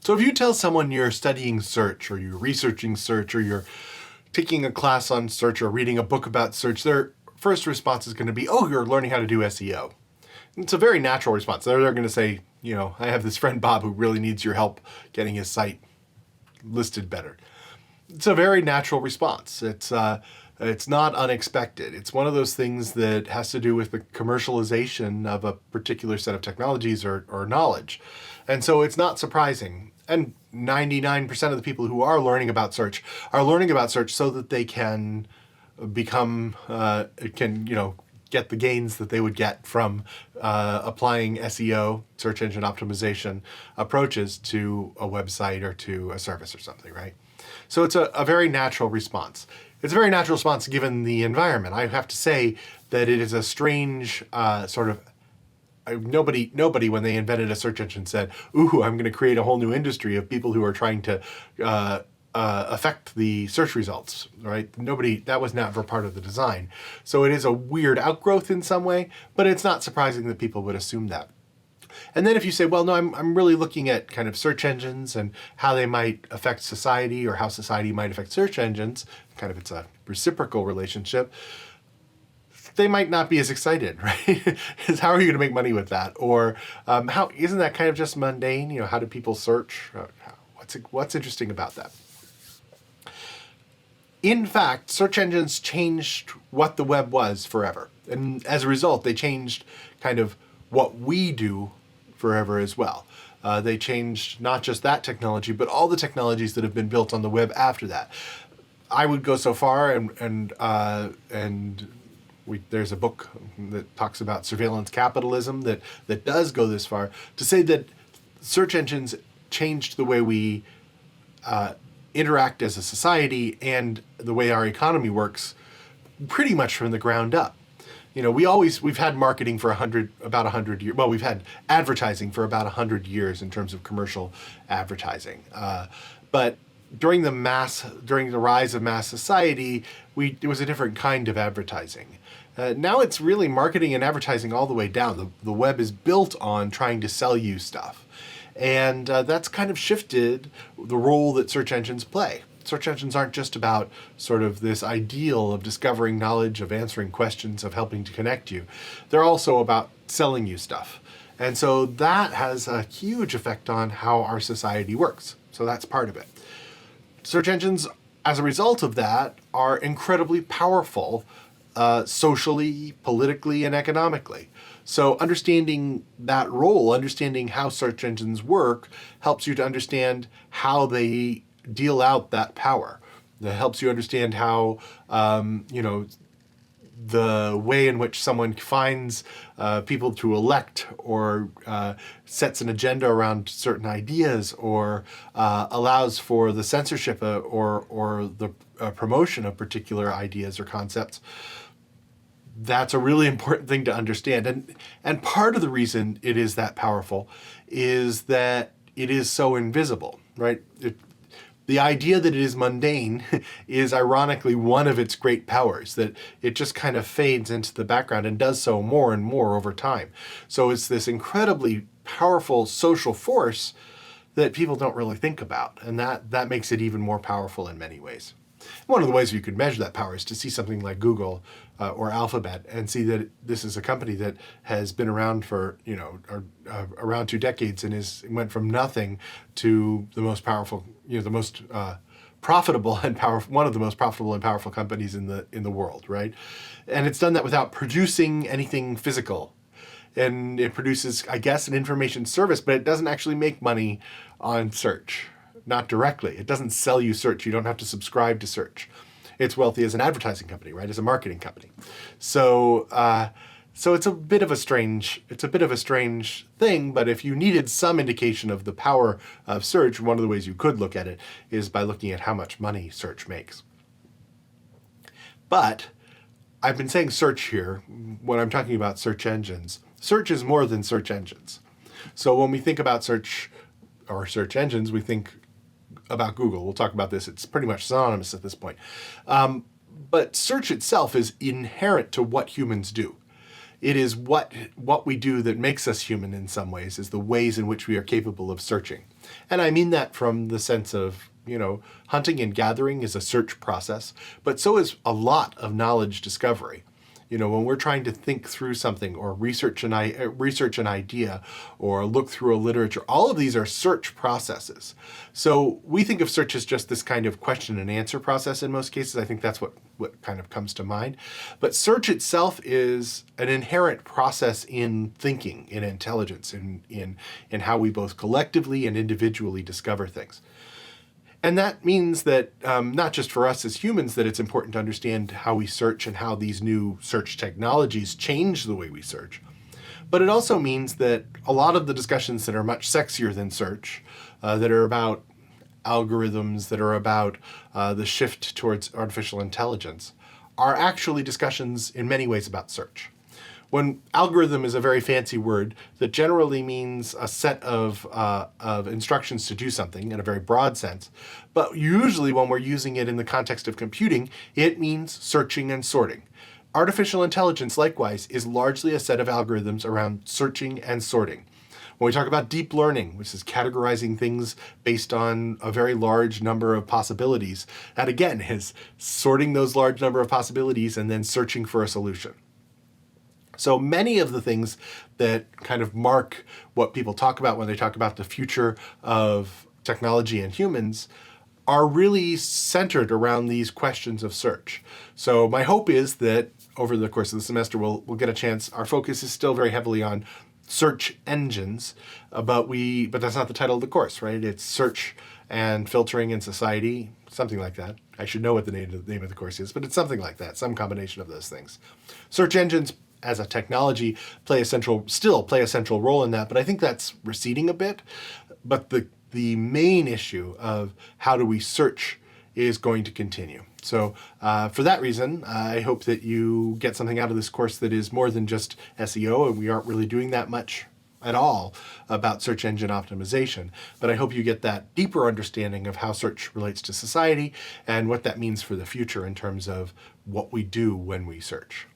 So if you tell someone you're studying search or you're researching search or you're taking a class on search or reading a book about search, their first response is going to be, oh, you're learning how to do SEO. It's a very natural response. They're going to say, I have this friend Bob who really needs your help getting his site listed better. It's a very natural response. It's not unexpected. It's one of those things that has to do with the commercialization of a particular set of technologies or knowledge. And so it's not surprising. And 99% of the people who are learning about search so that they can become, get the gains that they would get from applying SEO, search engine optimization approaches to a website or to a service or something, right? So it's a very natural response. It's a very natural response given the environment. I have to say that it is a strange nobody when they invented a search engine said, ooh, I'm going to create a whole new industry of people who are trying to affect the search results, right? That was never part of the design. So it is a weird outgrowth in some way, but it's not surprising that people would assume that. And then if you say, well, no, I'm really looking at kind of search engines and how they might affect society or how society might affect search engines, kind of it's a reciprocal relationship, they might not be as excited, right? How are you going to make money with that? Or how isn't that kind of just mundane? How do people search? What's interesting about that? In fact, search engines changed what the web was forever. And as a result, they changed kind of what we do forever as well. They changed not just that technology, but all the technologies that have been built on the web after that. I would go so far, and there's a book that talks about surveillance capitalism that does go this far, to say that search engines changed the way we interact as a society and the way our economy works pretty much from the ground up. We've had marketing for about 100 years. Well, we've had advertising for about 100 years in terms of commercial advertising. But during the rise of mass society, it was a different kind of advertising. Now it's really marketing and advertising all the way down. The web is built on trying to sell you stuff. And that's kind of shifted the role that search engines play. Search engines aren't just about sort of this ideal of discovering knowledge, of answering questions, of helping to connect you. They're also about selling you stuff. And so that has a huge effect on how our society works. So that's part of it. Search engines, as a result of that, are incredibly powerful socially, politically, and economically. So understanding that role, understanding how search engines work, helps you to understand how they deal out that power. That helps you understand how, the way in which someone finds people to elect or sets an agenda around certain ideas or allows for the censorship or the promotion of particular ideas or concepts. That's a really important thing to understand. And part of the reason it is that powerful is that it is so invisible, right? The idea that it is mundane is ironically one of its great powers, that it just kind of fades into the background and does so more and more over time. So it's this incredibly powerful social force that people don't really think about. And that makes it even more powerful in many ways. One of the ways you could measure that power is to see something like Google or Alphabet and see that this is a company that has been around for, around 2 decades and went from nothing to the most powerful, the most profitable and powerful, one of the most profitable and powerful companies in the world, right? And it's done that without producing anything physical. And it produces, I guess, an information service, but it doesn't actually make money on search. Not directly. It doesn't sell you search. You don't have to subscribe to search. It's wealthy as an advertising company, right? As a marketing company. So it's a bit of a strange thing, but if you needed some indication of the power of search, one of the ways you could look at it is by looking at how much money search makes. But I've been saying search here when I'm talking about search engines. Search is more than search engines. So when we think about search or search engines, we think about Google. We'll talk about this. It's pretty much synonymous at this point. But search itself is inherent to what humans do. It is what we do that makes us human in some ways, is the ways in which we are capable of searching. And I mean that from the sense of, hunting and gathering is a search process, but so is a lot of knowledge discovery. When we're trying to think through something or research an idea or look through a literature, all of these are search processes. So we think of search as just this kind of question and answer process in most cases. I think that's what kind of comes to mind. But search itself is an inherent process in thinking, in intelligence, in how we both collectively and individually discover things. And that means that not just for us as humans that it's important to understand how we search and how these new search technologies change the way we search, but it also means that a lot of the discussions that are much sexier than search, that are about algorithms, that are about the shift towards artificial intelligence, are actually discussions in many ways about search. When algorithm is a very fancy word that generally means a set of instructions to do something in a very broad sense, but usually when we're using it in the context of computing, it means searching and sorting. Artificial intelligence, likewise, is largely a set of algorithms around searching and sorting. When we talk about deep learning, which is categorizing things based on a very large number of possibilities, that again is sorting those large number of possibilities and then searching for a solution. So many of the things that kind of mark what people talk about when they talk about the future of technology and humans are really centered around these questions of search. So my hope is that over the course of the semester, we'll get a chance. Our focus is still very heavily on search engines, but that's not the title of the course, right? It's search and filtering in society, something like that. I should know what the name of the course is, but it's something like that, some combination of those things. Search engines as a technology play a central role in that, but I think that's receding a bit. But the main issue of how do we search is going to continue. So for that reason, I hope that you get something out of this course that is more than just SEO, and we aren't really doing that much at all about search engine optimization. But I hope you get that deeper understanding of how search relates to society and what that means for the future in terms of what we do when we search.